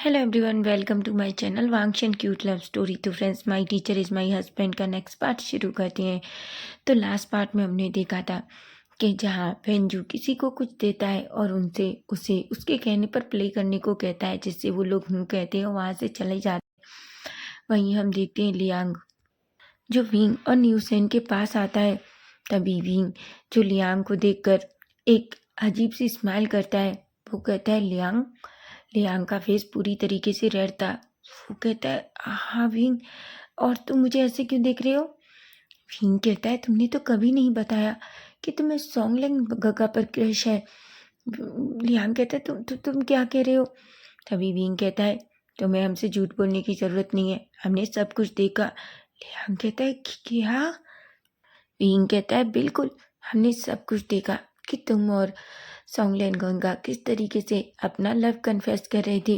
Hello everyone, welcome to my channel वांगशन cute love story. तो friends, my teacher is my husband का next part शुरू करते हैं। तो लास्ट पार्ट में हमने देखा था कि जहाँ वेंजू किसी को कुछ देता है और उनसे उसे उसके कहने पर प्ले करने को कहता है, जिससे वो लोग हूँ कहते हैं और वहाँ से चले जाते हैं। वहीं हम देखते हैं लियांग जो विंग और न्यूसेन के पास आता है। तभी विंग जो लियांग को देखकर एक अजीब सी स्माइल करता है। वो कहता है लियांग। लियांग का फेस पूरी तरीके से रेड था। वो कहता है हाँ विंग, और तुम मुझे ऐसे क्यों देख रहे हो? विंग कहता है तुमने तो कभी नहीं बताया कि तुम्हें सॉन्गलैंग गगा पर क्रश है। लियांग कहता है तुम क्या कह रहे हो? तभी विंग कहता है तुम्हें हमसे झूठ बोलने की ज़रूरत नहीं है, हमने सब कुछ देखा। लियांग कहता है क्या? विंग कहता है बिल्कुल, हमने सब कुछ देखा कि तुम और सॉन्गलैन गंगा किस तरीके से अपना लव कन्फेस कर रहे थे।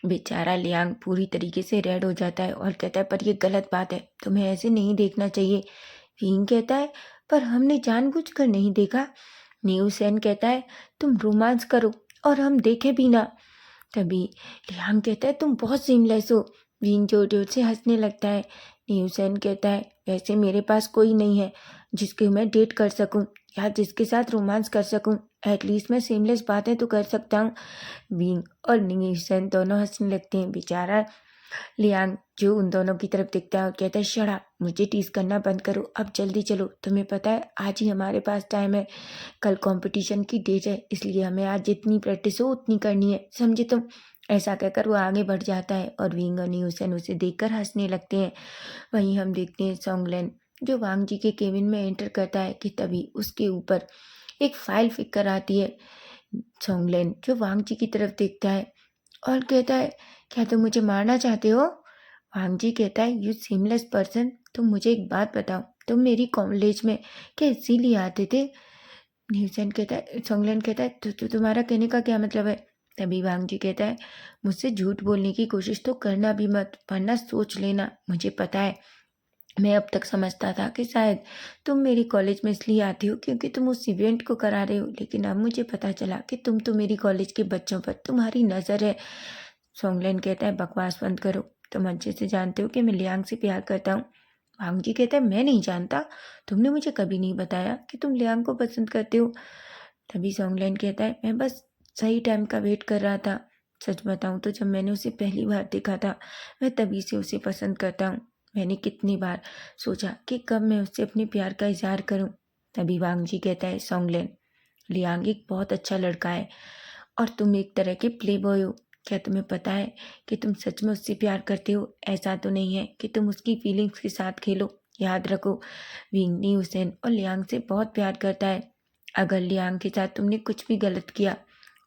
बेचारा लियांग पूरी तरीके से रेड हो जाता है और कहता है पर ये गलत बात है, तुम्हें ऐसे नहीं देखना चाहिए। विंग कहता है पर हमने जानबूझकर नहीं देखा। न्यू सेन कहता है तुम रोमांस करो और हम देखे भी ना। तभी लियांग कहता है तुम बहुत सीमलेस हो। विंग जोर जोर से हंसने लगता है। न्यूसेन कहता है वैसे मेरे पास कोई नहीं है जिसके मैं डेट कर सकूं या जिसके साथ रोमांस कर सकूं। एटलीस्ट मैं सीमलेस बातें तो कर सकता हूँ। विंग और न्यूसेन दोनों हंसने लगते हैं। बेचारा लियांग जो उन दोनों की तरफ देखता है और कहता है शड़ा, मुझे टीज करना बंद करो, अब जल्दी चलो। तुम्हें पता है आज ही हमारे पास टाइम है, कल कंपटीशन की डेट है, इसलिए हमें आज जितनी प्रैक्टिस हो उतनी करनी है, समझे तुम? ऐसा कहकर वो आगे बढ़ जाता है और विंग और न्यूसन उसे देखकर हंसने लगते हैं। वहीं हम देखते हैं सॉन्गलैन जो वांग जी के केबिन में एंटर करता है कि तभी उसके ऊपर एक फाइल फिक कर आती है। सॉन्गलैन जो वांग जी की तरफ देखता है और कहता है क्या तुम मुझे मारना चाहते हो? वांग जी कहता है यू सीमलेस पर्सन, तुम मुझे एक बात बताओ, तुम मेरी कॉलेज में क्या इसीलिए आते थे? न्यूसेन कहता है सॉन्गलैन कहता है तुम्हारा कहने का क्या मतलब है? तभी वांग जी कहता है मुझसे झूठ बोलने की कोशिश तो करना भी मत, वरना सोच लेना। मुझे पता है, मैं अब तक समझता था कि शायद तुम मेरी कॉलेज में इसलिए आती हो क्योंकि तुम उस इवेंट को करा रहे हो, लेकिन अब मुझे पता चला कि तुम तो मेरी कॉलेज के बच्चों पर तुम्हारी नज़र है। सॉन्गलैन कहता है बकवास बंद करो, तुम अच्छे से जानते हो कि मैं लियांग से प्यार करता हूँ। वांग जी कहता है मैं नहीं जानता, तुमने मुझे कभी नहीं बताया कि तुम लियांग को पसंद करते हो। तभी सॉन्गलैन कहता है मैं बस सही टाइम का वेट कर रहा था। सच बताऊं तो जब मैंने उसे पहली बार देखा था, मैं तभी से उसे पसंद करता हूँ। मैंने कितनी बार सोचा कि कब मैं उससे अपने प्यार का इजहार करूं। तभी वांग जी कहता है सॉन्गलैन, लियांग एक बहुत अच्छा लड़का है और तुम एक तरह के प्ले बॉय हो। क्या तुम्हें पता है कि तुम सच में उससे प्यार करते हो? ऐसा तो नहीं है कि तुम उसकी फीलिंग्स के साथ खेलो। याद रखो, विंग नी हुसैन और लियांग से बहुत प्यार करता है। अगर लियांग के साथ तुमने कुछ भी गलत किया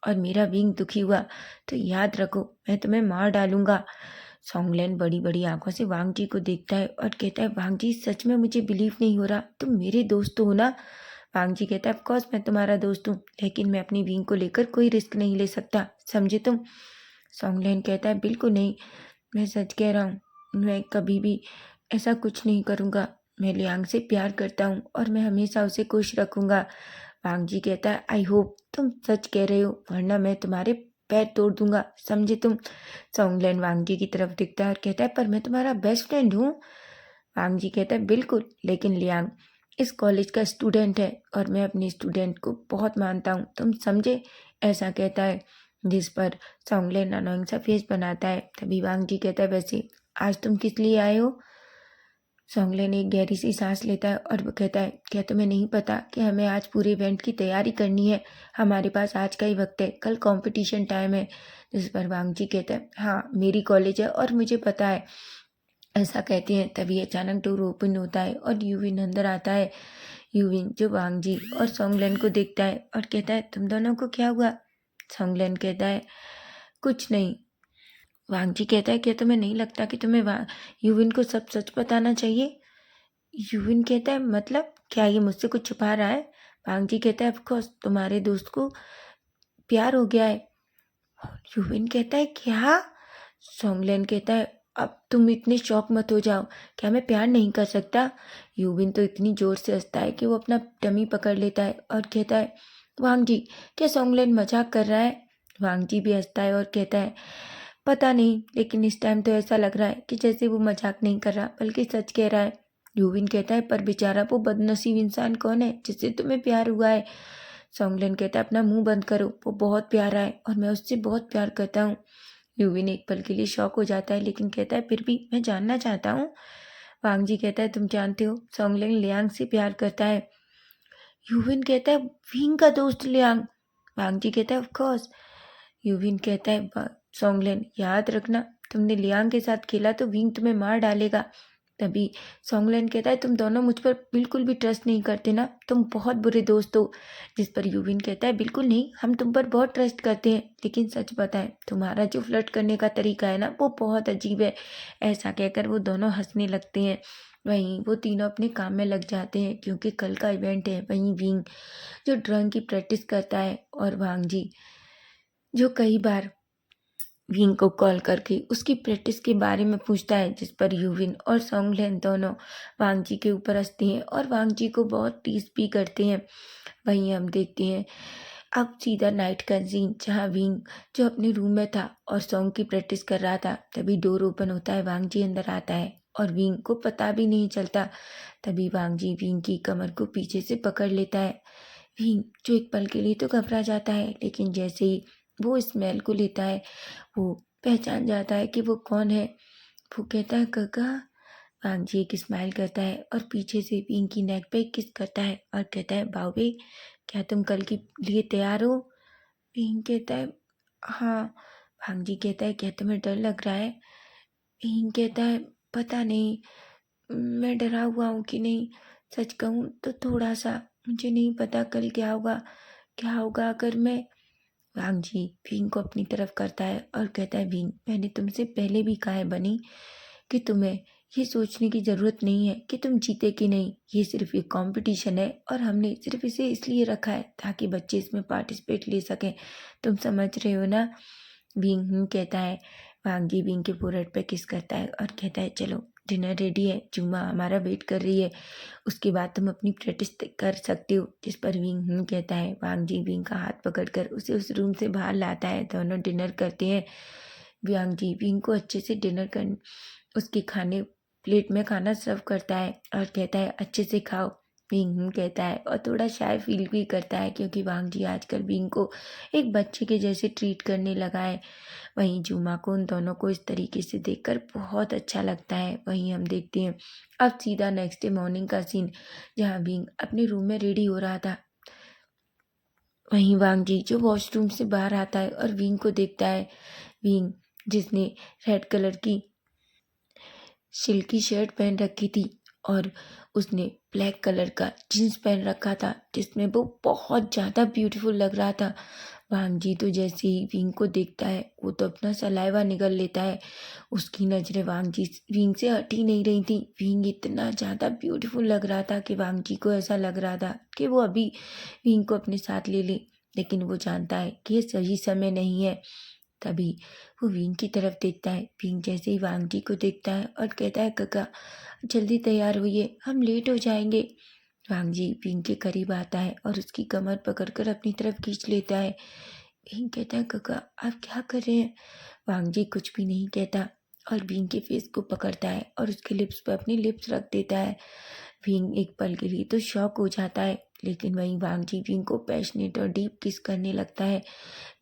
और मेरा विंग दुखी हुआ तो याद रखो मैं तुम्हें मार डालूंगा। सॉन्गलैन बड़ी बड़ी आंखों से वांग जी को देखता है और कहता है वांग जी सच में मुझे बिलीव नहीं हो रहा, तुम मेरे दोस्त हो ना? वांग जी कहता है ऑफकोर्स मैं तुम्हारा दोस्त हूँ, लेकिन मैं अपनी विंग को लेकर कोई रिस्क नहीं ले सकता, समझे तुम? सॉन्गलैन कहता है बिल्कुल नहीं, मैं सच कह रहा हूँ, मैं कभी भी ऐसा कुछ नहीं करूँगा। मैं लियांग से प्यार करता हूँ और मैं हमेशा उसे खुश रखूँगा। वांग जी कहता है आई होप तुम सच कह रहे हो, वरना मैं तुम्हारे पैर तोड़ दूंगा, समझे तुम? सॉन्गलैन वांग जी की तरफ दिखता है और कहता है पर मैं तुम्हारा बेस्ट फ्रेंड हूँ। वांग जी कहता है बिल्कुल, लेकिन लियांग इस कॉलेज का स्टूडेंट है और मैं अपने स्टूडेंट को बहुत मानता हूँ, तुम समझे? ऐसा कहता है, जिस पर सॉन्गलैन अनोइंग सा फेस बनाता है। तभी वांग जी कहता है वैसे आज तुम किस लिए आए हो? सॉन्गलैन एक गहरी सी सांस लेता है और वो कहता है क्या तुम्हें नहीं पता कि हमें आज पूरे इवेंट की तैयारी करनी है? हमारे पास आज का ही वक्त है, कल कंपटीशन टाइम है। जिस पर वांग जी कहता है हाँ मेरी कॉलेज है और मुझे पता है। ऐसा कहते हैं तभी अचानक डोर ओपन होता है और यूविन अंदर आता है। यूविन जो वांग जी और सॉन्गलैन को देखता है और कहता है तुम दोनों को क्या हुआ? सॉन्गलैन कहता है कुछ नहीं। वांग जी कहता है क्या तुम्हें नहीं लगता कि तुम्हें यूविन को सब सच बताना चाहिए? यूविन कहता है मतलब क्या ये मुझसे कुछ छुपा रहा है? वांग जी कहता है ऑफकोर्स तुम्हारे दोस्त को प्यार हो गया है। यूविन कहता है क्या? सॉन्गलैन कहता है अब तुम इतने शौक मत हो जाओ, क्या मैं प्यार नहीं कर सकता? यूविन तो इतनी जोर से हंसता है कि वो अपना टमी पकड़ लेता है और कहता है वांग जी क्या सॉन्गलैन मजाक कर रहा है? वांग जी भी हंसता है और कहता है पता नहीं, लेकिन इस टाइम तो ऐसा लग रहा है कि जैसे वो मजाक नहीं कर रहा बल्कि सच कह रहा है। यूविन कहता है, पर बेचारा वो बदनसीब इंसान कौन है जिससे तुम्हें प्यार हुआ है? सोंगलेन कहता है, अपना मुंह बंद करो, वो बहुत प्यारा है और मैं उससे बहुत प्यार करता हूँ। यूविन एक पल के लिए शॉक हो जाता है, लेकिन कहता है, फिर भी मैं जानना चाहता हूँ। वांग जी कहता है, तुम जानते हो सोंगलेन लियांग से प्यार करता है। यूविन कहता है, विंग का दोस्त लियांग। वांग जी कहता है, ऑफ कोर्स। यूविन कहता है, सोंगलेन याद रखना, तुमने लियांग के साथ खेला तो विंग तुम्हें मार डालेगा। तभी सोंगलेन कहता है, तुम दोनों मुझ पर बिल्कुल भी ट्रस्ट नहीं करते ना, तुम बहुत बुरे दोस्त हो। जिस पर यूविन कहता है, बिल्कुल नहीं, हम तुम पर बहुत ट्रस्ट करते हैं, लेकिन सच बताएं, तुम्हारा जो फ्लर्ट करने का तरीका है ना, वो बहुत अजीब है। ऐसा कहकर वो दोनों हंसने लगते हैं। वहीं वो तीनों अपने काम में लग जाते हैं क्योंकि कल का इवेंट है। वहीं विंग जो ड्राइंग की प्रैक्टिस करता है और वांग जी जो कई बार विंग को कॉल करके उसकी प्रैक्टिस के बारे में पूछता है, जिस पर यूविन और सोंगलेन दोनों वांग जी के ऊपर हंसते हैं और वांग जी को बहुत टीस भी करते हैं। वहीं हम देखते हैं अब सीधा नाइट का सीन, जहाँ विंग जो अपने रूम में था और सॉन्ग की प्रैक्टिस कर रहा था। तभी डोर ओपन होता है, वांग जी अंदर आता है और विंग को पता भी नहीं चलता। तभी वांग जी विंग की कमर को पीछे से पकड़ लेता है। विंग जो एक पल के लिए तो घबरा जाता है, लेकिन जैसे ही वो स्मेल को लेता है वो पहचान जाता है कि वो कौन है। वो कहता है, काका। वांग जी एक स्माइल करता है और पीछे से विंग की नेक पे किस करता है और कहता है, बाओबे, क्या तुम कल के लिए तैयार हो? विंग कहता है, हाँ। वांग जी कहता है, क्या तुम्हें डर लग रहा है? विंग कहता है, पता नहीं, मैं डरा हुआ हूँ कि नहीं। सच कहूँ तो थोड़ा सा, मुझे नहीं पता कल क्या होगा अगर मैं। वांग जी विंग को अपनी तरफ करता है और कहता है, विंग, मैंने तुमसे पहले भी कहा है बनी कि तुम्हें ये सोचने की ज़रूरत नहीं है कि तुम जीते कि नहीं। ये सिर्फ एक कंपटीशन है और हमने सिर्फ इसे इसलिए रखा है ताकि बच्चे इसमें पार्टिसिपेट ले सकें। तुम समझ रहे हो ना? विंग कहता है। वांग जी विंग के फोrehead पे किस करता है और कहता है, चलो डिनर रेडी है, जुमा हमारा वेट कर रही है, उसके बाद तुम अपनी प्रैक्टिस कर सकते हो। जिस पर विंग कहता है। वांग जी विंग का हाथ पकड़कर उसे उस रूम से बाहर लाता है। दोनों डिनर करते हैं। वांग जी विंग को अच्छे से डिनर कर उसके खाने प्लेट में खाना सर्व करता है और कहता है, अच्छे से खाओ। विंग कहता है और थोड़ा शाय फील भी करता है क्योंकि वांग जी आजकल विंग को एक बच्चे के जैसे ट्रीट करने लगा है। वहीं जुमा को उन दोनों को इस तरीके से देखकर बहुत अच्छा लगता है। वहीं हम देखते हैं अब सीधा नेक्स्ट डे मॉर्निंग का सीन, जहाँ विंग अपने रूम में रेडी हो रहा था। वहीं वांग जी जो वॉशरूम से बाहर आता है और विंग को देखता है। विंग जिसने रेड कलर की सिल्की शर्ट पहन रखी थी और उसने ब्लैक कलर का जीन्स पहन रखा था, जिसमें वो बहुत ज़्यादा ब्यूटीफुल लग रहा था। वांग जी तो जैसे ही विंग को देखता है वो तो अपना सलाइवा निगल लेता है। उसकी नज़रें विंग से हट ही नहीं रही थी। विंग इतना ज़्यादा ब्यूटीफुल लग रहा था कि वांग जी को ऐसा लग रहा था कि वो अभी विंग को अपने साथ ले ले, लेकिन वो जानता है कि ये सही समय नहीं है। तभी वो विंग की तरफ देखता है। विंग जैसे ही वांग जी को देखता है और कहता है, काका जल्दी तैयार होइए, हम लेट हो जाएंगे। वांग जी विंग के करीब आता है और उसकी कमर पकड़कर अपनी तरफ खींच लेता है। विंग कहता है, काका आप क्या कर रहे हैं? वांग जी कुछ भी नहीं कहता और विंग के फेस को पकड़ता है और उसके लिप्स पर अपनी लिप्स रख देता है। विंग एक पल के लिए तो शॉक हो जाता है, लेकिन वहीं वांग जी विंग को पैशनेट और डीप किस करने लगता है।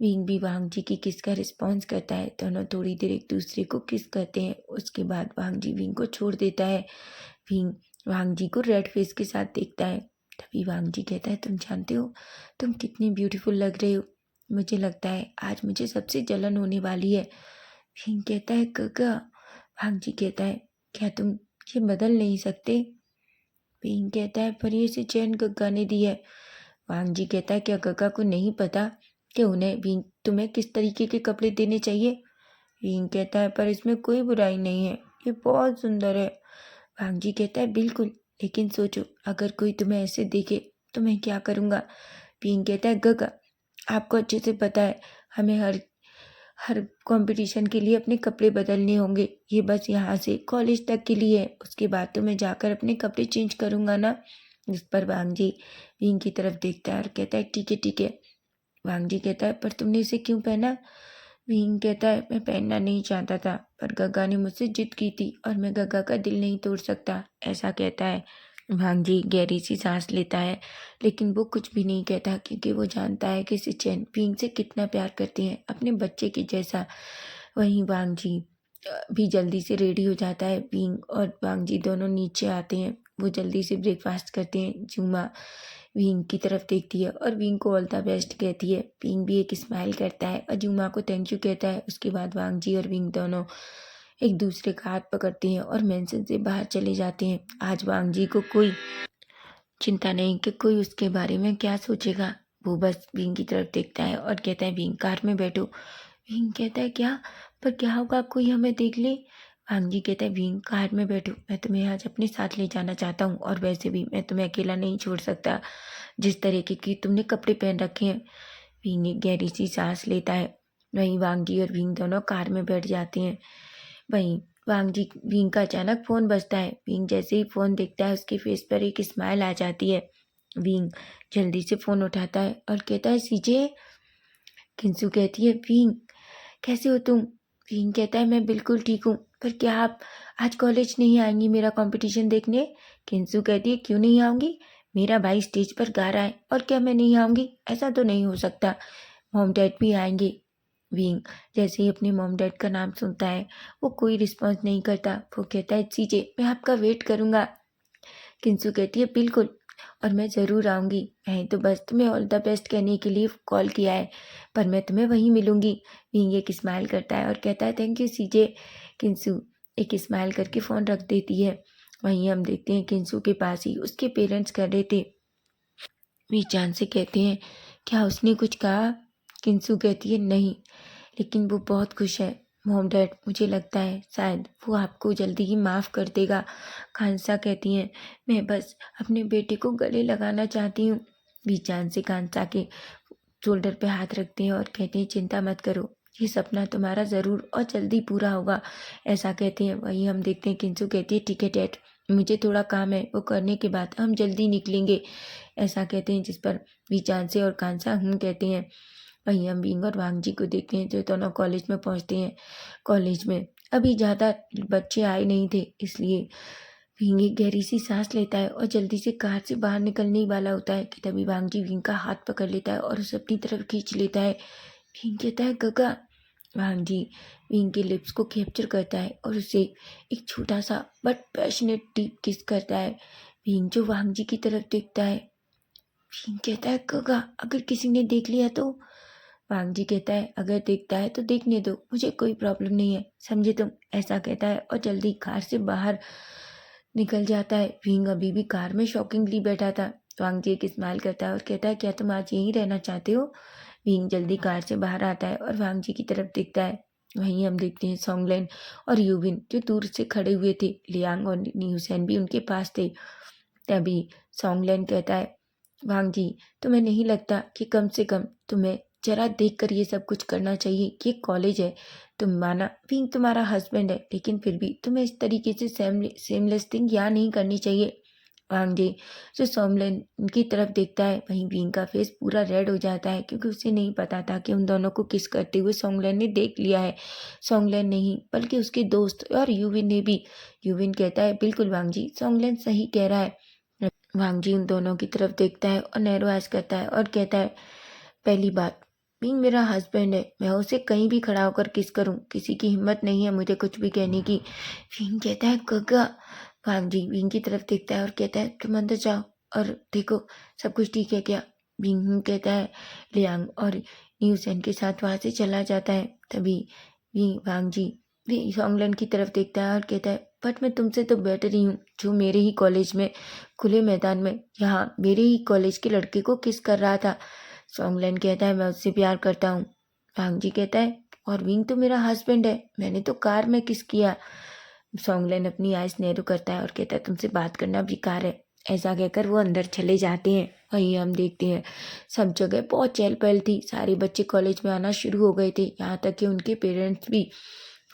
विंग भी वांग जी की किस का रिस्पॉन्स करता है। दोनों थोड़ी देर एक दूसरे को किस करते हैं। उसके बाद वांग जी विंग को छोड़ देता है। विंग वांग जी को रेड फेस के साथ देखता है। तभी वांग जी कहता है, तुम जानते हो तुम कितनी ब्यूटीफुल लग रहे हो, मुझे लगता है आज मुझे सबसे जलन होने वाली है। विंग कहता है, काका। वांग जी कहता है, क्या तुम ये बदल नहीं सकते? विंग कहता है, पर ये से चैन गग्गा ने दी है। वांग जी कहता है, क्या गग्गा को नहीं पता कि उन्हें विंग तुम्हें किस तरीके के कपड़े देने चाहिए? विंग कहता है, पर इसमें कोई बुराई नहीं है, ये बहुत सुंदर है। वांग जी कहता है, बिल्कुल, लेकिन सोचो अगर कोई तुम्हें ऐसे देखे तो मैं क्या करूँगा? विंग कहता है, गग्गा आपको अच्छे से पता है हमें हर हर कंपटीशन के लिए अपने कपड़े बदलने होंगे। ये बस यहाँ से कॉलेज तक के लिए है, उसके बाद तो मैं जाकर अपने कपड़े चेंज करूँगा ना। जिस पर वांग जी विंग की तरफ देखता है और कहता है, ठीक है ठीक है। वांग जी कहता है, पर तुमने इसे क्यों पहना? विंग कहता है मैं पहनना नहीं चाहता था, पर गग्गा ने मुझसे जिद की थी और मैं गग्गा का दिल नहीं तोड़ सकता, ऐसा कहता है। भांजी गहरी सी सांस लेता है, लेकिन वो कुछ भी नहीं कहता क्योंकि वो जानता है कि सिचेन विंग से कितना प्यार करती है, अपने बच्चे के जैसा। वहीं वांगजी भी जल्दी से रेडी हो जाता है। विंग और वांगजी दोनों नीचे आते हैं। वो जल्दी से ब्रेकफास्ट करते हैं। जूमा विंग की तरफ देखती है और विंग को ऑल द बेस्ट कहती है। विंग भी एक स्माइल करता है और जूमा को थैंक यू कहता है। उसके बाद वांगजी और विंग दोनों एक दूसरे का हाथ पकड़ते हैं और मेंशन से बाहर चले जाते हैं। आज वांगजी को कोई चिंता नहीं कि कोई उसके बारे में क्या सोचेगा। वो बस विंग की तरफ देखता है और कहता है विंग कार में बैठो। विंग कहता है क्या, पर क्या होगा कोई हमें देख ले। वांगजी कहता है विंग कार में बैठो, मैं तुम्हें आज अपने साथ ले जाना चाहता हूँ और वैसे भी मैं तुम्हें अकेला नहीं छोड़ सकता जिस तरीके की तुमने कपड़े पहन रखे हैं। विंग एक गहरी सी सांस लेता है। वहीं वांगजी और विंग दोनों कार में बैठ जाते हैं। वहीं वांगजी विंग का अचानक फोन बजता है। विंग जैसे ही फोन देखता है उसके फेस पर एक स्माइल आ जाती है। विंग जल्दी से फोन उठाता है और कहता है सीजे। किंसू कहती है विंग कैसे हो तुम। विंग कहता है मैं बिल्कुल ठीक हूँ, पर क्या आप आज कॉलेज नहीं आएंगी मेरा कंपटीशन देखने। किंसू कहती है क्यों नहीं आऊँगी, मेरा भाई स्टेज पर गा रहा है और क्या मैं नहीं आऊँगी, ऐसा तो नहीं हो सकता, मॉम डैड भी आएंगे। विंग जैसे ही अपने मॉम डैड का नाम सुनता है वो कोई रिस्पॉन्स नहीं करता। वो कहता है सीजे मैं आपका वेट करूँगा। किंसू कहती है बिल्कुल, और मैं ज़रूर आऊँगी, मैं तो बस तुम्हें ऑल द बेस्ट कहने के लिए कॉल किया है, पर मैं तुम्हें वहीं मिलूँगी। विंग एक स्माइल करता है और कहता है थैंक यू सीजे। किंसू एक स्माइल करके फ़ोन रख देती है। वहीं हम देखते हैं किंसू के पास ही उसके पेरेंट्स खड़े थे। वी जान से कहते हैं क्या उसने कुछ कहा। किंसू कहती है नहीं, लेकिन वो बहुत खुश है मॉम डैड, मुझे लगता है शायद वो आपको जल्दी ही माफ़ कर देगा। खानसा कहती हैं मैं बस अपने बेटे को गले लगाना चाहती हूँ। बीचान से खानसा के शोल्डर पे हाथ रखते हैं और कहते हैं चिंता मत करो, ये सपना तुम्हारा ज़रूर और जल्दी पूरा होगा, ऐसा कहते हैं। वही हम देखते हैं किंसू कहती है ठीक है डैड, मुझे थोड़ा काम है, वो करने के बाद हम जल्दी निकलेंगे, ऐसा कहते हैं। जिस पर बीचान से और खानसा कहते हैं। वहीं हम विंग और वांगजी को देखते हैं जो दोनों कॉलेज में पहुंचते हैं। कॉलेज में अभी ज़्यादा बच्चे आए नहीं थे, इसलिए विंग एक गहरी सी सांस लेता है और जल्दी से कार से बाहर निकलने ही वाला होता है कि तभी वांगजी विंग का हाथ पकड़ लेता है और उसे अपनी तरफ खींच लेता है। विंग कहता है गगा। वांगजी विंग के लिप्स को कैप्चर करता है और उसे एक छोटा सा बट पैशनेट डीप किस करता है। विंग जो वांगजी की तरफ देखता है। विंग कहता है गगा अगर किसी ने देख लिया तो। वांगजी कहता है अगर देखता है तो देखने दो, मुझे कोई प्रॉब्लम नहीं है, समझे तुम, ऐसा कहता है और जल्दी कार से बाहर निकल जाता है। विंग अभी भी कार में शॉकिंगली बैठा था। वांगजी एक स्माइल करता है और कहता है क्या तुम आज यहीं रहना चाहते हो। विंग जल्दी कार से बाहर आता है और वांगजी की तरफ देखता है। वहीं हम देखते हैं सोंगलेन और यूविन जो दूर से खड़े हुए थे। लियांग और न्यूसेन भी उनके पास थे। तभी सोंगलेन कहता है वांगजी तुम्हें नहीं लगता कि कम से कम तुम्हें जरा देख कर ये सब कुछ करना चाहिए, ये कॉलेज है, तुम माना विंग तुम्हारा हस्बैंड है, लेकिन फिर भी तुम्हें इस तरीके से सेमलेस थिंग यहाँ नहीं करनी चाहिए। वांगजी जो सोमलेन की तरफ देखता है, वहीं विंग का फेस पूरा रेड हो जाता है क्योंकि उसे नहीं पता था कि उन दोनों को किस करते हुए सोंगलेन ने देख लिया है। सोंगलेन नहीं बल्कि उसके दोस्त और यूविन ने भी। यूविन कहता है बिल्कुल वांगजी, सोंगलेन सही कह रहा है। वांगजी उन दोनों की तरफ देखता है और नैरो आइज करता है और कहता है पहली बात, विंग मेरा हस्बैंड है, मैं उसे कहीं भी खड़ा होकर किस करूं, किसी की हिम्मत नहीं है मुझे कुछ भी कहने की। विंग कहता है गगा। वांगजी विंग की तरफ देखता है और कहता है तुम अंदर जाओ और देखो सब कुछ ठीक है क्या। विंग कहता है लियांग और न्यूसेन के साथ वहां से चला जाता है। तभी वांगजी सोंगलन की तरफ देखता है और कहता है बट मैं तुमसे तो बेटर ही हूँ जो मेरे ही कॉलेज में खुले मैदान में यहाँ मेरे ही कॉलेज के लड़के को किस कर रहा था। सोंगलन कहता है मैं उससे प्यार करता हूँ। वांगजी कहता है और विंग तो मेरा हस्बैंड है, मैंने तो कार में किस किया। सोंगलन अपनी आइज नैरो करता है और कहता है तुमसे बात करना बेकार है, ऐसा कहकर वो अंदर चले जाते हैं। वहीं हम देखते हैं सब जगह बहुत चहल पहल थी, सारे बच्चे कॉलेज में आना शुरू हो गए थे, यहाँ तक कि उनके पेरेंट्स भी।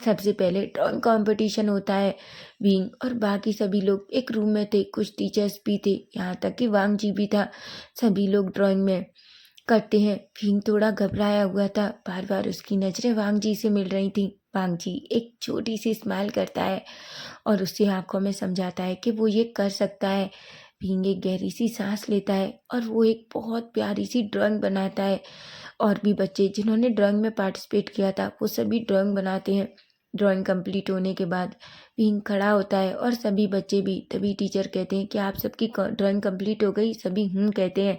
सबसे पहले ड्राइंग कंपटीशन होता है। विंग और बाकी सभी लोग एक रूम में थे, कुछ टीचर्स भी थे, यहाँ तक कि वांगजी भी था। सभी लोग ड्राइंग में करते हैं। भीम थोड़ा घबराया हुआ था, बार बार उसकी नज़रें वांग जी से मिल रही थीं। वांग जी एक छोटी सी स्माइल करता है और उसकी आंखों में समझाता है कि वो ये कर सकता है। भीम एक गहरी सी सांस लेता है और वो एक बहुत प्यारी सी ड्राइंग बनाता है। और भी बच्चे जिन्होंने ड्राइंग में पार्टिसिपेट किया था वो सभी ड्राइंग बनाते हैं। ड्राइंग कंप्लीट होने के बाद भीम खड़ा होता है और सभी बच्चे भी। तभी टीचर कहते हैं कि आप सबकी ड्राइंग कंप्लीट हो गई? सभी कहते हैं।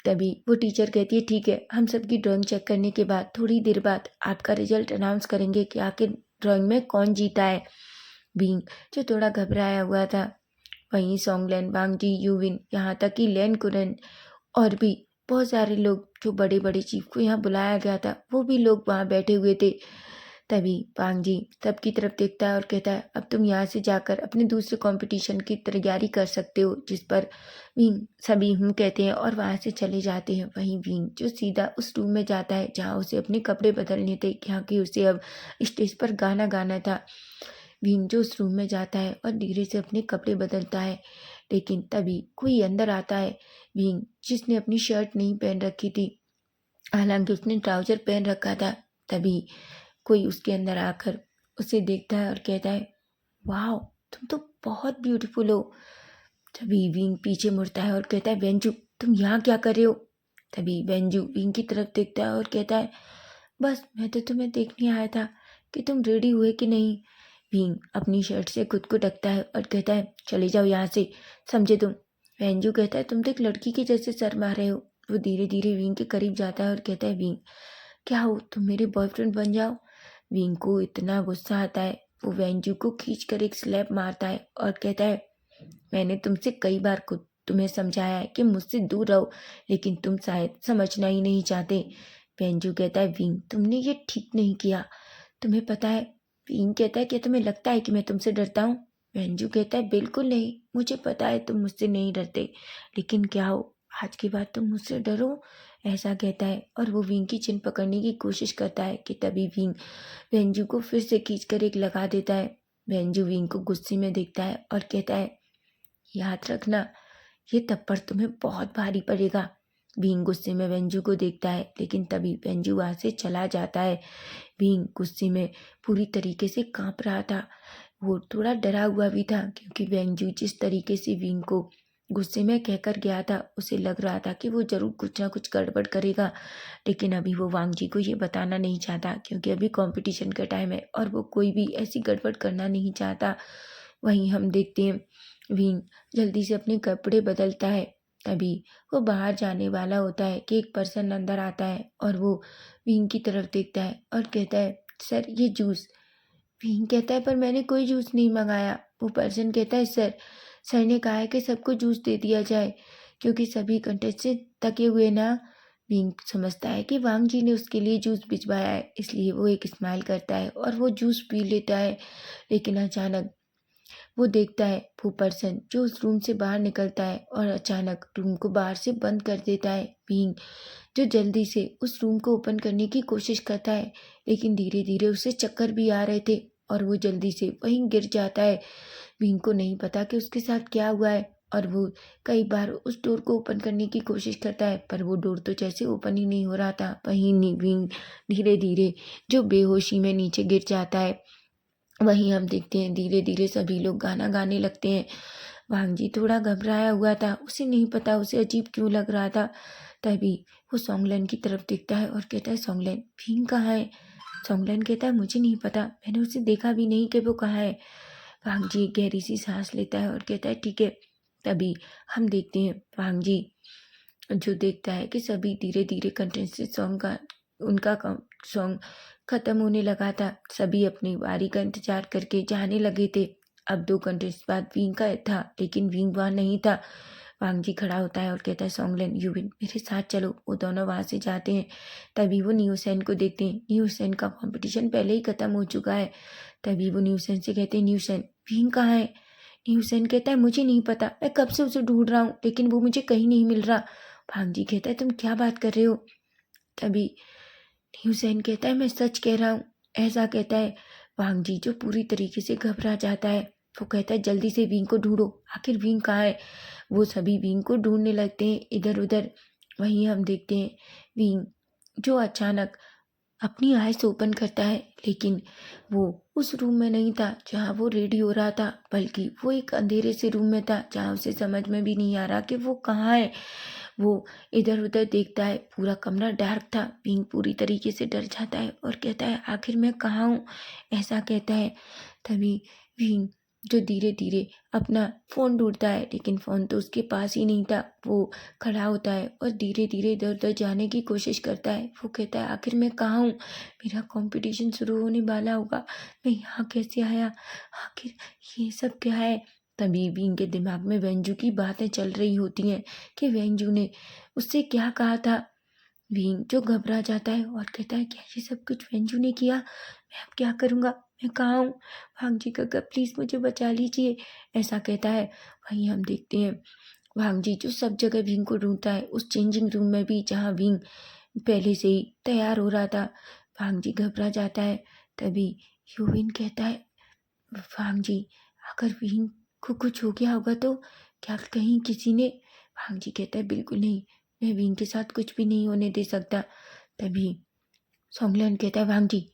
तभी वो टीचर कहती है ठीक है, हम सबकी ड्राइंग चेक करने के बाद थोड़ी देर बाद आपका रिजल्ट अनाउंस करेंगे कि आखिर ड्राइंग में कौन जीता है। भीम जो थोड़ा घबराया हुआ था, वहीं सोंगलेन, वांगजी, यूविन, यहाँ तक कि लेन कुरन और भी बहुत सारे लोग जो बड़े बड़े चीफ को यहाँ बुलाया गया था वो भी लोग वहाँ बैठे हुए थे। तभी वांगजी सबकी तरफ देखता है और कहता है अब तुम यहाँ से जाकर अपने दूसरे कंपटीशन की तैयारी कर सकते हो। जिस पर विंग सभी कहते हैं और वहाँ से चले जाते हैं। वहीं विंग जो सीधा उस रूम में जाता है जहाँ उसे अपने कपड़े बदलने थे, यहाँ की उसे अब स्टेज पर गाना गाना था। विंग जो उस रूम में जाता है और धीरे से अपने कपड़े बदलता है, लेकिन तभी कोई अंदर आता है। विंग जिसने अपनी शर्ट नहीं पहन रखी थी, हालांकि उसने ट्राउजर पहन रखा था, तभी कोई उसके अंदर आकर उसे देखता है और कहता है वाह, तुम तो बहुत ब्यूटीफुल हो। तभी विंग पीछे मुड़ता है और कहता है वेंजू, तुम यहाँ क्या कर रहे हो? तभी वेंजू विंग की तरफ देखता है और कहता है बस मैं तो तुम्हें देखने आया था कि तुम रेडी हुए कि नहीं। विंग अपनी शर्ट से खुद को ढकता है और कहता है चले जाओ यहाँ से, समझे तुम। वेंजू कहता है तुम तो एक लड़की के जैसे शर्मा रहे हो। वो धीरे धीरे विंग के करीब जाता है और कहता है विंग क्या हो, तुम मेरे बॉयफ्रेंड बन जाओ। विंग को इतना गुस्सा आता है, वो वेंजू को खींचकर एक स्लैप मारता है और कहता है मैंने तुमसे कई बार खुद तुम्हें समझाया है कि मुझसे दूर रहो, लेकिन तुम शायद समझना ही नहीं चाहते। वेंजू कहता है विंग तुमने ये ठीक नहीं किया, तुम्हें पता है। विंग कहता है क्या तुम्हें लगता है कि मैं तुमसे डरता हूँ? वेंजू कहता है बिल्कुल नहीं, मुझे पता है तुम मुझसे नहीं डरते, लेकिन क्या हो आज के बाद तुम मुझसे डरो? ऐसा कहता है और वो विंग की चिन पकड़ने की कोशिश करता है कि तभी विंग वेंजू को फिर से खींचकर एक लगा देता है। वेंजू विंग को गुस्से में देखता है और कहता है याद रखना, ये थप्पड़ तुम्हें बहुत भारी पड़ेगा। विंग गुस्से में वेंजू को देखता है, लेकिन तभी वेंजू वहाँ से चला जाता है। विंग गुस्से में पूरी तरीके से कांप रहा था। वो थोड़ा डरा हुआ भी था, क्योंकि वेंजू जिस तरीके से विंग को गुस्से में कहकर गया था, उसे लग रहा था कि वो जरूर कुछ ना कुछ गड़बड़ करेगा। लेकिन अभी वो वांग जी को ये बताना नहीं चाहता, क्योंकि अभी कंपटीशन का टाइम है और वो कोई भी ऐसी गड़बड़ करना नहीं चाहता। वहीं हम देखते हैं विंग जल्दी से अपने कपड़े बदलता है। तभी वो बाहर जाने वाला होता है कि एक पर्सन अंदर आता है और वो विंग की तरफ देखता है और कहता है सर ये जूस। विंग कहता है पर मैंने कोई जूस नहीं मंगाया। वो पर्सन कहता है सर ने कहा है कि सबको जूस दे दिया जाए, क्योंकि सभी कंटेस्टेंट थके हुए ना। विंग समझता है कि वांग जी ने उसके लिए जूस भिजवाया है, इसलिए वो एक स्माइल करता है और वो जूस पी लेता है। लेकिन अचानक वो देखता है वो पर्सन जो उस रूम से बाहर निकलता है और अचानक रूम को बाहर से बंद कर देता है। विंग जो जल्दी से उस रूम को ओपन करने की कोशिश करता है, लेकिन धीरे धीरे उसे चक्कर भी आ रहे थे और वो जल्दी से वहीं गिर जाता है। विंग को नहीं पता कि उसके साथ क्या हुआ है और वो कई बार उस डोर को ओपन करने की कोशिश करता है, पर वो डोर तो जैसे ओपन ही नहीं हो रहा था। वहीं विंग धीरे धीरे जो बेहोशी में नीचे गिर जाता है। वहीं हम देखते हैं धीरे धीरे सभी लोग गाना गाने लगते हैं। वांगजी थोड़ा घबराया हुआ था, उसे नहीं पता उसे अजीब क्यों लग रहा था। तभी वो सोंगलन की तरफ देखता है और कहता है सोंगलन भीम कहाँ है? सोंगलन कहता है मुझे नहीं पता, मैंने उसे देखा भी नहीं कि वो कहाँ है। वांगजी एक गहरी सी सांस लेता है और कहता है ठीक है। तभी हम देखते हैं वांगजी जो देखता है कि सभी धीरे धीरे कंटेस्टेंट सॉन्ग का उनका सॉन्ग खत्म होने लगा था। सभी अपनी बारी का इंतजार करके जाने लगे थे। अब 2 कंटेस्ट बाद विंग का था, लेकिन विंग वहाँ नहीं था। वांग जी खड़ा होता है और कहता है सोंगलन यूविन मेरे साथ चलो। वो दोनों वहाँ से जाते हैं। तभी वो न्यूसेन को देखते हैं। न्यूसेन का कंपटीशन पहले ही खत्म हो चुका है। तभी वो न्यूसेन से कहते हैं न्यूसेन विंग कहाँ है? न्यूसेन कहता है मुझे नहीं पता, मैं कब से उसे ढूंढ रहा हूँ, लेकिन वो मुझे कहीं नहीं मिल रहा। भांग जी कहता है तुम क्या बात कर रहे हो? तभी हुसैन कहता है मैं सच कह रहा हूँ। ऐसा कहता है वांग जी जो पूरी तरीके से घबरा जाता है। वो कहता है जल्दी से विंग को ढूंढो, आखिर विंग कहाँ है? वो सभी विंग को ढूंढने लगते हैं इधर उधर। वहीं हम देखते हैं विंग जो अचानक अपनी आइज़ ओपन करता है, लेकिन वो उस रूम में नहीं था जहाँ वो रेडी हो रहा था, बल्कि वो एक अंधेरे से रूम में था जहाँ उसे समझ में भी नहीं आ रहा कि वो कहाँ है। वो इधर-उधर देखता है, पूरा कमरा डार्क था। पिंक पूरी तरीके से डर जाता है और कहता है, आखिर मैं कहाँ हूँ? ऐसा कहता है। तभी विंग जो धीरे-धीरे अपना फ़ोन ढूँढता है, लेकिन फ़ोन तो उसके पास ही नहीं था। वो खड़ा होता है और धीरे-धीरे इधर-उधर जाने की कोशिश करता है। वो कहता है, आखिर मैं कहाँ हूँ? मेरा कॉम्पिटिशन शुरू होने वाला होगा। मैं यहाँ कैसे आया? आखिर ये सब क्या है? तभी भी इनके दिमाग में वेंजू की बातें चल रही होती हैं कि वेंजू ने उससे क्या कहा था। भीम जो घबरा जाता है और कहता है, क्या ये सब कुछ वेंजू ने किया? मैं अब क्या करूँगा? मैं कहाँ हूँ? भांग जी काका प्लीज़ मुझे बचा लीजिए, ऐसा कहता है। वहीं हम देखते हैं भांग जी जो सब जगह भीम को ढूँढता है, उस चेंजिंग रूम में भी जहाँ भीम पहले से ही तैयार हो रहा था। भांग जी घबरा जाता है। तभी यूविन कहता है, भांग जी अगर भीम को कुछ हो गया होगा तो क्या कहीं किसी ने। भांग जी कहता है, बिल्कुल नहीं, मैं भीम के साथ कुछ भी नहीं होने दे सकता। तभी सॉन्गलैन कहता है, भांग जी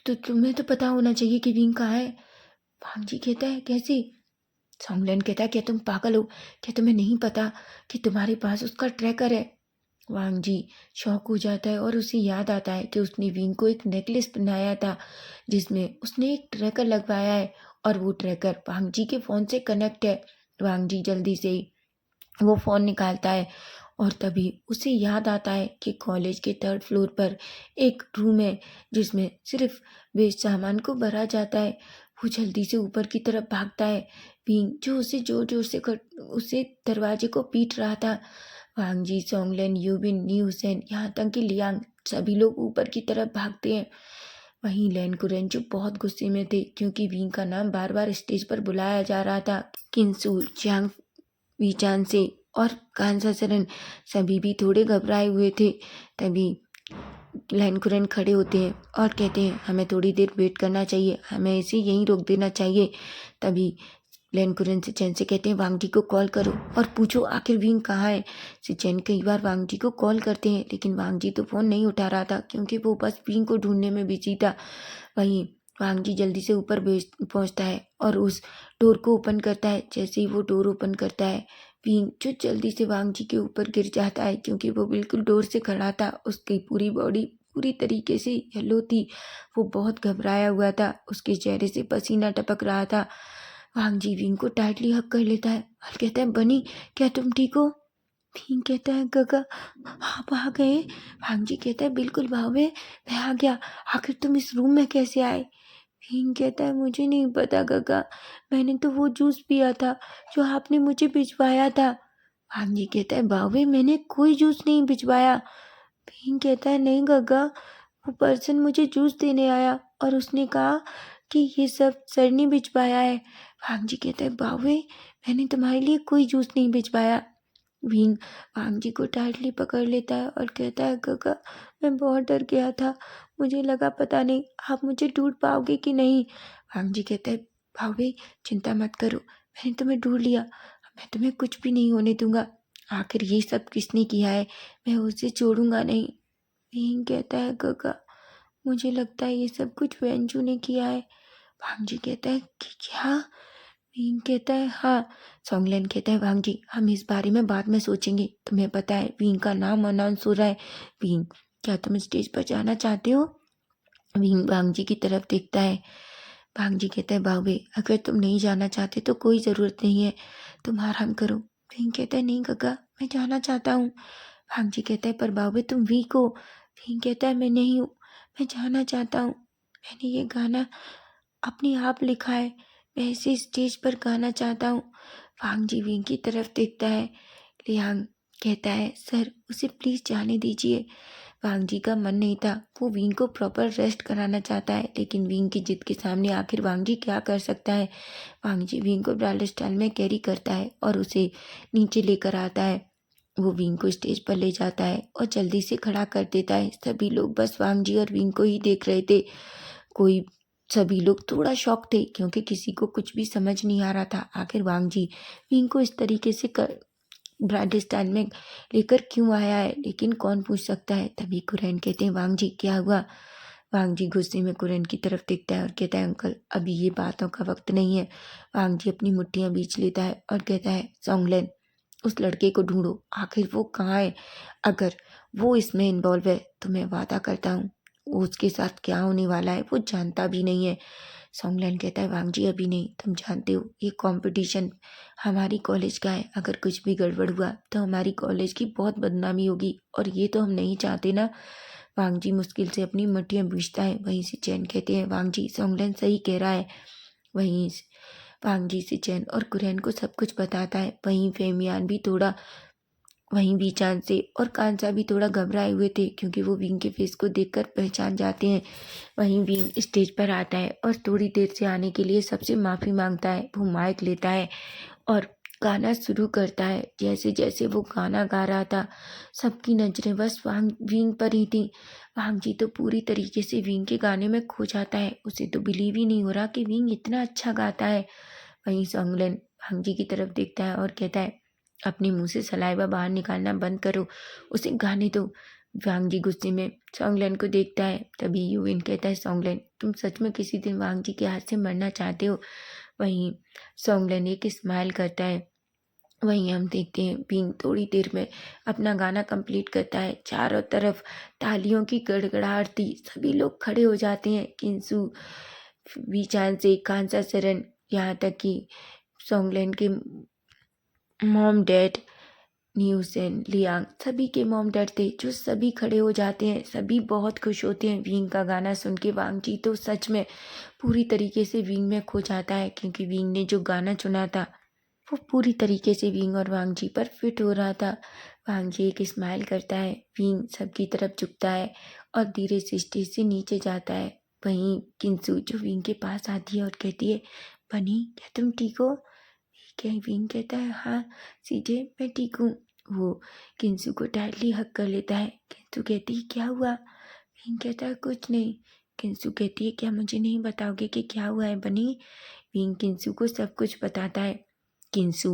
तुम्हें तो पता होना चाहिए कि भीम कहाँ है। भांग जी कहता है, कैसे? सॉन्गलैन कहता है, क्या तुम पागल हो? क्या तुम्हें नहीं पता कि तुम्हारे पास उसका ट्रैकर है? वांग जी शॉक हो जाता है और उसे याद आता है कि उसने विंग को एक नेकलेस पहनाया था जिसमें उसने एक ट्रैकर लगवाया है, और वो ट्रैकर वांग जी के फ़ोन से कनेक्ट है। वांग जी जल्दी से ही वो फ़ोन निकालता है और तभी उसे याद आता है कि कॉलेज के 3rd फ्लोर पर एक रूम है जिसमें सिर्फ वेस्ट सामान को भरा जाता है। वो जल्दी से ऊपर की तरफ भागता है। पिंग जो उसे जोर जोर से उसे दरवाजे को पीट रहा था। वांग जी, सोंगलेन, यूबिन, न्यूसेन, यहाँ तक कि लियांग सभी लोग ऊपर की तरफ भागते हैं। वहीं लैन कुरेन जो बहुत गुस्से में थे क्योंकि विंग का नाम बार बार स्टेज पर बुलाया जा रहा था। किंसू, चांग वीचान से और कांसासरन सभी भी थोड़े घबराए हुए थे। तभी लैनकुरन खड़े होते हैं और कहते हैं, हमें थोड़ी देर वेट करना चाहिए, हमें इसे यहीं रोक देना चाहिए। तभी लैनकुरन सिचेन से कहते हैं, वांग जी को कॉल करो और पूछो आखिर विंग कहाँ है। सिचेन कई बार वांग जी को कॉल करते हैं, लेकिन वांग जी तो फ़ोन नहीं उठा रहा था क्योंकि वो बस विंग को ढूंढने में बिजी था। वहीं वांग जी जल्दी से ऊपर पहुंचता है और उस डोर को ओपन करता है। जैसे ही वो डोर ओपन करता है, विंग जो जल्दी से वांग जी के ऊपर गिर जाता है क्योंकि वो बिल्कुल डोर से खड़ा था। उसकी पूरी बॉडी पूरी तरीके से येलो थी। वो बहुत घबराया हुआ था, उसके चेहरे से पसीना टपक रहा था। वांग जी विंग को टाइटली हग कर लेता है और कहता है, बनी क्या तुम ठीक हो? विंग कहता है, गगा आप आ गए? वांग जी कहता है, बिल्कुल भावे मैं आ गया। आखिर तुम इस रूम में कैसे आए? विंग कहता है, मुझे नहीं पता गगा, मैंने तो वो जूस पिया था जो आपने मुझे भिजवाया था। वांग जी कहता है, भावे मैंने कोई जूस नहीं भिजवाया। विंग कहता है, नहीं गगा, वो पर्सन मुझे जूस देने आया और उसने कहा कि ये सब सर ने भिजवाया है। वांग जी कहता है, बावे मैंने तुम्हारे लिए कोई जूस नहीं भिजवाया। विंग वांग जी को टाइटली पकड़ लेता है और कहता है, गगा मैं बहुत डर गया था, मुझे लगा पता नहीं आप मुझे ढूंढ पाओगे कि नहीं। वांग जी कहता है, भावे चिंता मत करो, मैंने तुम्हें ढूंढ लिया, मैं तुम्हें कुछ भी नहीं होने दूंगा। आखिर ये सब किसने किया है, मैं उसे छोड़ूंगा नहीं। विंग कहता है, गगा मुझे लगता है ये सब कुछ वेंजू ने किया है। भांग जी कहता है कि क्या? विंग कहता है, हाँ। सॉन्गलैन कहता है, भांग जी हम इस बारे में बाद में सोचेंगे, तुम्हें पता है विंग का नाम अनाउंस हो रहा है। विंग क्या तुम स्टेज पर जाना चाहते हो? विंग भांग जी की तरफ देखता है। भांग जी कहता है, बाबे अगर तुम नहीं जाना चाहते तो कोई ज़रूरत नहीं है, तुम आराम करो। विंग कहता है, नहीं गगा मैं जाना चाहता हूँ। भांग जी कहता है, पर बाबे तुम वीक हो। विंग कहता है, मैं नहीं हूँ, मैं जाना चाहता हूँ, मैंने ये गाना अपने आप लिखा है, मैं इसे स्टेज पर गाना चाहता हूँ। वांग जी विंग की तरफ देखता है। लियांग कहता है, सर उसे प्लीज़ जाने दीजिए। वांग जी का मन नहीं था, वो विंग को प्रॉपर रेस्ट कराना चाहता है, लेकिन विंग की जिद के सामने आखिर वांग जी क्या कर सकता है। वांग जी विंग को ब्रांड स्टाइल में कैरी करता है और उसे नीचे लेकर आता है। वो विंग को स्टेज पर ले जाता है और जल्दी से खड़ा कर देता है। सभी लोग बस वांग जी और विंग को ही देख रहे थे। कोई सभी लोग थोड़ा शॉक थे क्योंकि किसी को कुछ भी समझ नहीं आ रहा था। आखिर वांग जी विंग को इस तरीके से ब्राइडल स्टाइल में लेकर क्यों आया है, लेकिन कौन पूछ सकता है। तभी कुरैन कहते हैं वांग जी क्या हुआ। वांग जी गुस्से में कुरैन की तरफ देखता है और कहता है अंकल अभी ये बातों का वक्त नहीं है। वांग जी अपनी मुट्ठियां बीच लेता है और कहता है सोंगलेन उस लड़के को ढूंढो, आखिर वो कहाँ है। अगर वो इसमें इन्वॉल्व है तो मैं वादा करता हूँ उसके साथ क्या होने वाला है वो जानता भी नहीं है। सोंगलैन कहता है वांग जी अभी नहीं, तुम जानते हो ये कंपटीशन हमारी कॉलेज का है, अगर कुछ भी गड़बड़ हुआ तो हमारी कॉलेज की बहुत बदनामी होगी और ये तो हम नहीं चाहते ना। वांग जी मुश्किल से अपनी मटियाँ बींचता है। वहीं से चैन कहते हैं वांग जी सोंगलैन सही कह रहा है। वहीं वांग जी से चैन और कुरैन को सब कुछ बताता है। वहीं फेमियान भी थोड़ा वहीं बीचान से और कांचा भी थोड़ा घबराए हुए थे क्योंकि वो विंग के फेस को देखकर पहचान जाते हैं। वहीं विंग स्टेज पर आता है और थोड़ी देर से आने के लिए सबसे माफ़ी मांगता है। वो माइक लेता है और गाना शुरू करता है। जैसे जैसे वो गाना गा रहा था सबकी नज़रें बस विंग पर ही थी। वांग जी तो पूरी तरीके से विंग के गाने में खो जाता है। उसे तो बिलीव ही नहीं हो रहा कि विंग इतना अच्छा गाता है। वहीं सोंगलेन वांग जी की तरफ देखता है और कहता है अपने मुंह से सलाइवा बाहर निकालना बंद करो, उसे गाने दो। वांग जी गुस्से में सोंगलेन को देखता है। तभी यूविन कहता है सोंगलेन तुम सच में किसी दिन वांग जी के हाथ से मरना चाहते हो। वहीं सोंगलेन एक स्माइल करता है। वहीं हम देखते हैं पिंग थोड़ी देर में अपना गाना कंप्लीट करता है। चारों तरफ तालियों की गड़गड़ाहट थी। सभी लोग खड़े हो जाते हैं। किंसु बीचान से कांसा सरन यहाँ तक कि सोंगलेन के मॉम डैड न्यूसेन लियांग सभी के मॉम डैड थे जो सभी खड़े हो जाते हैं। सभी बहुत खुश होते हैं विंग का गाना सुन के। वांग जी तो सच में पूरी तरीके से विंग में खो जाता है क्योंकि विंग ने जो गाना चुना था वो पूरी तरीके से विंग और वांग जी पर फिट हो रहा था। वांग जी एक स्माइल करता है। विंग सबकी तरफ झुकता है और धीरे से स्टेज से नीचे जाता है। वहीं किंसु जो विंग के पास आती है और कहती है बनी क्या तुम ठीक हो। क्या विंग कहता है हाँ सीजे मैं ठीक हूँ। वो किंसु को टाइटली हक कर लेता है। किंसु कहती है क्या हुआ। विंग कहता है कुछ नहीं। किंसु कहती है क्या मुझे नहीं बताओगे कि क्या हुआ है बनी। विंग किंसु को सब कुछ बताता है। किंसु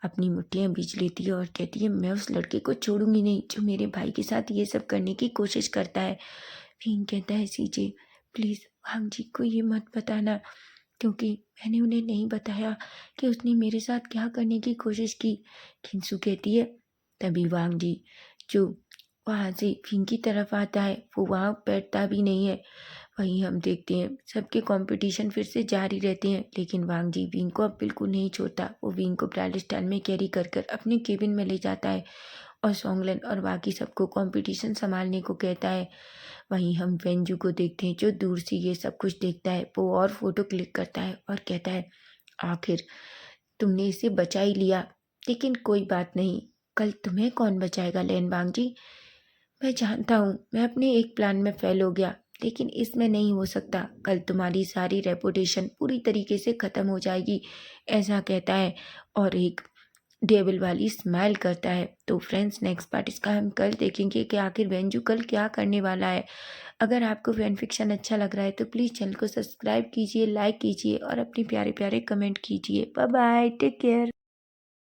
अपनी मुट्ठियां बीच लेती है और कहती है मैं उस लड़के को छोड़ूंगी नहीं जो मेरे भाई के साथ ये सब करने की कोशिश करता है। विंग कहता है सीजे प्लीज़ वांग जी को ये मत बताना क्योंकि मैंने उन्हें नहीं बताया कि उसने मेरे साथ क्या करने की कोशिश की। किंसु कहती है। तभी वांग जी जो वहाँ से विंग की तरफ आता है वो वहाँ बैठता भी नहीं है। वहीं हम देखते हैं सबके कंपटीशन फिर से जारी रहते हैं लेकिन वांग जी विंग को अब बिल्कुल नहीं छोड़ता। वो विंग को ब्राइडल स्टाइल में कैरी कर कर अपने केबिन में ले जाता है और सोंगलन और बाकी सबको कंपटीशन संभालने को कहता है। वहीं हम वेंजू को देखते हैं जो दूर से ये सब कुछ देखता है। वो और फोटो क्लिक करता है और कहता है आखिर तुमने इसे बचा ही लिया, लेकिन कोई बात नहीं, कल तुम्हें कौन बचाएगा लैन बांग जी। मैं जानता हूँ मैं अपने एक प्लान में फेल हो गया लेकिन इसमें नहीं हो सकता। कल तुम्हारी सारी रेपुटेशन पूरी तरीके से ख़त्म हो जाएगी, ऐसा कहता है और एक डेविल वाली स्माइल करता है। तो फ्रेंड्स नेक्स्ट पार्ट इसका हम कल देखेंगे कि आखिर वेंजू कल क्या करने वाला है। अगर आपको फैन फिक्शन अच्छा लग रहा है तो प्लीज़ चैनल को सब्सक्राइब कीजिए, लाइक कीजिए और अपने प्यारे प्यारे कमेंट कीजिए। Bye bye, take care.